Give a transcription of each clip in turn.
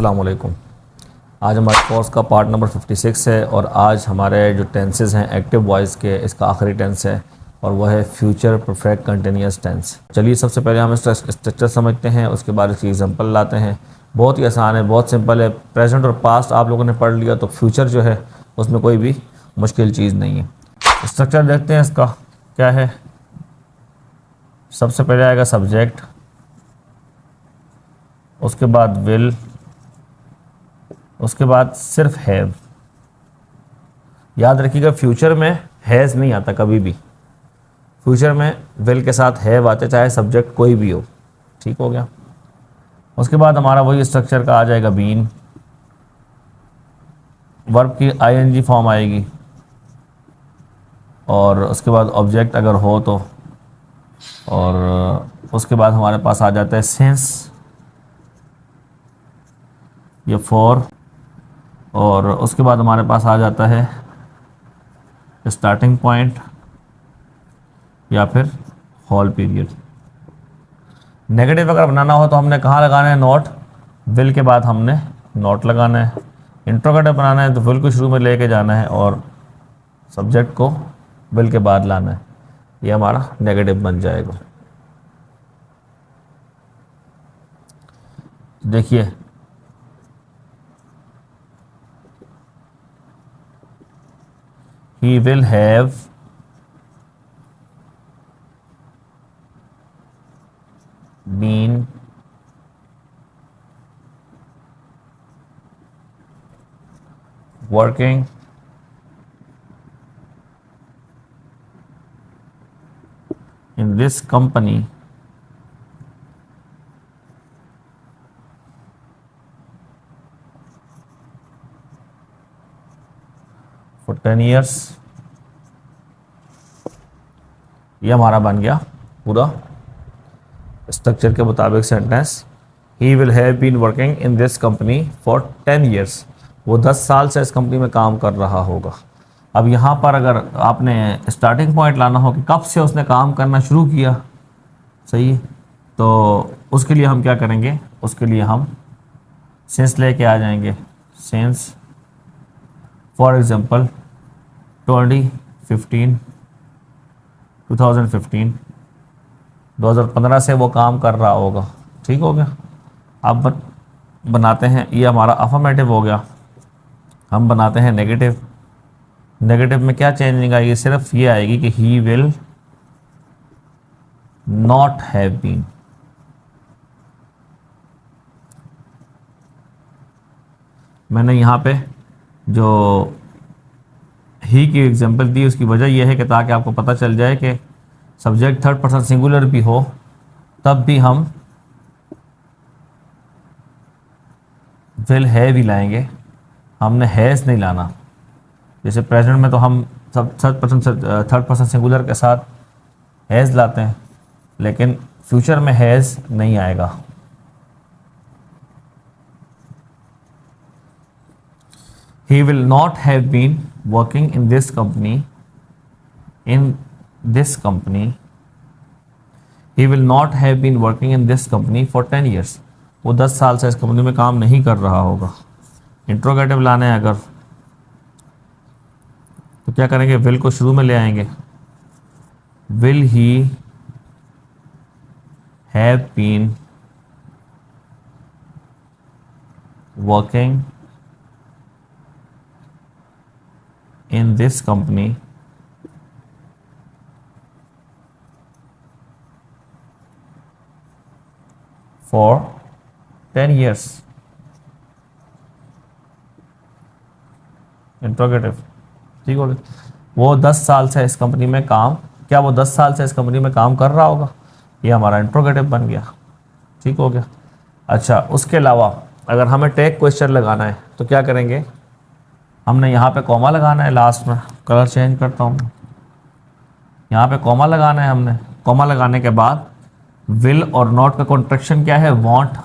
अस्सलाम वालेकुम। आज हमारे कोर्स का पार्ट नंबर 56 है और आज हमारे जो टेंसेस हैं एक्टिव वॉइस के, इसका आखिरी टेंस है और वह है फ्यूचर परफेक्ट कंटिन्यूस टेंस। चलिए सबसे पहले हम इसका स्ट्रक्चर समझते हैं, उसके बाद इसकी एग्जांपल लाते हैं। बहुत ही आसान है, बहुत सिंपल है। प्रेजेंट और पास्ट आप लोगों ने पढ़ लिया तो फ्यूचर जो है उसमें कोई भी मुश्किल चीज़ नहीं है। स्ट्रक्चर देखते हैं इसका क्या है। सबसे पहले आएगा सब्जेक्ट, उसके बाद विल, उसके बाद सिर्फ हैव। याद रखिएगा फ्यूचर में हैज़ नहीं आता कभी भी, फ्यूचर में विल के साथ हैव आते, चाहे सब्जेक्ट कोई भी हो। ठीक हो गया। उसके बाद हमारा वही स्ट्रक्चर का आ जाएगा बीन, वर्ब की आईएनजी फॉर्म आएगी और उसके बाद ऑब्जेक्ट अगर हो तो, और उसके बाद हमारे पास आ जाता है सिंस या फॉर, और उसके बाद हमारे पास आ जाता है स्टार्टिंग पॉइंट या फिर होल पीरियड। नेगेटिव अगर बनाना हो तो हमने कहाँ लगाना है, नॉट। विल के बाद हमने नॉट लगाना है। इंट्रोगेटिव बनाना है तो विल को शुरू में लेके जाना है और सब्जेक्ट को विल के बाद लाना है। ये हमारा नेगेटिव बन जाएगा। देखिए he will have been working in this company for 10 years। ये हमारा बन गया पूरा स्ट्रक्चर के मुताबिक sentence. He will have been working in this company for 10 years। वो 10 साल से इस कंपनी में काम कर रहा होगा। अब यहाँ पर अगर आपने स्टार्टिंग पॉइंट लाना हो कि कब से उसने काम करना शुरू किया, सही है, तो उसके लिए हम क्या करेंगे, उसके लिए हम सिंस लेके आ जाएंगे। सिंस फॉर एग्जांपल 2015 से वो काम कर रहा होगा। ठीक हो गया। अब बनाते हैं, ये हमारा अफर्मेटिव हो गया। हम बनाते हैं नेगेटिव। नेगेटिव में क्या चेंजिंग आएगी, सिर्फ ये आएगी कि he will not have been. मैंने यहाँ पे जो ही की एग्जांपल दी उसकी वजह यह है कि ताकि आपको पता चल जाए कि सब्जेक्ट थर्ड पर्सन सिंगुलर भी हो तब भी हम विल हैव ही लाएंगे, हमने हैज़ नहीं लाना। जैसे प्रेजेंट में तो हम सब थर्ड पर्सन सिंगुलर के साथ हैज़ लाते हैं, लेकिन फ्यूचर में हैज़ नहीं आएगा। He will not have been working in this company. He will not have been working in this company for 10 years. वो 10 साल से इस कंपनी में काम नहीं कर रहा होगा। इंट्रोगेटिव लाने हैं अगर तो क्या करेंगे, विल को शुरू में ले आएंगे। Will he have been working in this company for 10 years। Interrogative. ठीक हो गया। वो 10 साल से इस कंपनी में काम, क्या वो 10 साल से इस कंपनी में काम कर रहा होगा, ये हमारा इंट्रोगेटिव बन गया। ठीक हो गया। अच्छा, उसके अलावा अगर हमें टेक क्वेश्चन लगाना है तो क्या करेंगे, हमने यहाँ पे कॉमा लगाना है लास्ट में। कलर चेंज करता हूँ, यहाँ पे कॉमा लगाना है हमने। कॉमा लगाने के बाद विल और नॉट का कॉन्ट्रैक्शन क्या है, वांट।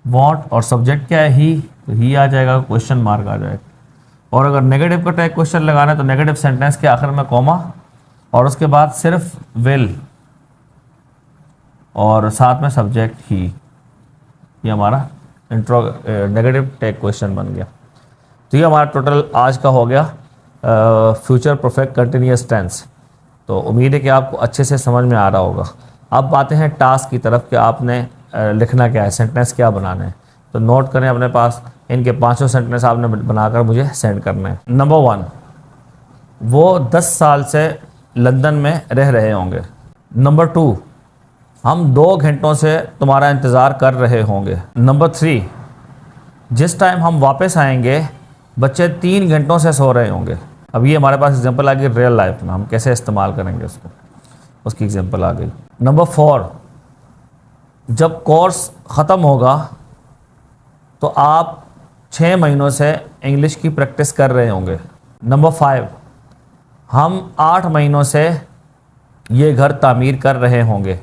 वांट और सब्जेक्ट क्या है, ही, तो ही आ जाएगा, क्वेश्चन मार्क आ जाएगा। और अगर नेगेटिव का टैग क्वेश्चन लगाना है तो नेगेटिव सेंटेंस के आखिर में कॉमा और उसके बाद सिर्फ विल। और साथ में सब्जेक्ट ही। ये हमारा इंट्रो नेगेटिव टैग क्वेश्चन बन गया। तो ये हमारा टोटल आज का हो गया फ्यूचर परफेक्ट कंटिन्यूअस टेंस। तो उम्मीद है कि आपको अच्छे से समझ में आ रहा होगा। अब आते हैं टास्क की तरफ कि आपने लिखना क्या है, सेंटेंस क्या बनाना है। तो नोट करें अपने पास, इनके 5 सेंटेंस आपने बनाकर मुझे सेंड करना है। नंबर 1, वो 10 साल से लंदन में रह रहे होंगे। नंबर 2, हम 2 घंटों से तुम्हारा इंतज़ार कर रहे होंगे। नंबर 3, जिस टाइम हम वापस आएंगे बच्चे 3 घंटों से सो रहे होंगे। अब ये हमारे पास एग्जांपल आ गई रियल लाइफ में, हम कैसे इस्तेमाल करेंगे उसको, उसकी एग्जांपल आ गई। नंबर 4, जब कोर्स ख़त्म होगा तो आप 6 महीनों से इंग्लिश की प्रैक्टिस कर रहे होंगे। नंबर 5, हम 8 महीनों से ये घर तामीर कर रहे होंगे।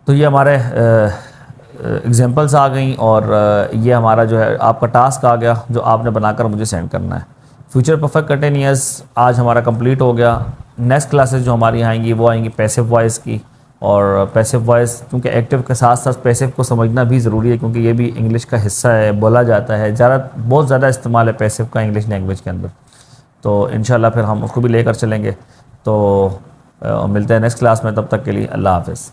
तो ये हमारे एग्जांपल्स आ गई और ये हमारा जो है आपका टास्क आ गया जो आपने बनाकर मुझे सेंड करना है। फ्यूचर परफेक्ट कंटिन्यूअस आज हमारा कंप्लीट हो गया। नेक्स्ट क्लासेस जो हमारी आएंगी वो आएंगी पैसिव वॉइस की। और पैसिव वॉइस क्योंकि एक्टिव के साथ साथ पैसिव को समझना भी ज़रूरी है, क्योंकि ये भी इंग्लिश का हिस्सा है, बोला जाता है, बहुत ज़्यादा इस्तेमाल है पैसिव का इंग्लिश लैंग्वेज के अंदर। तो इंशाल्लाह फिर हम उसको भी लेकर चलेंगे। तो मिलते हैं नेक्स्ट क्लास में, तब तक के लिए अल्लाह हाफ़िज़।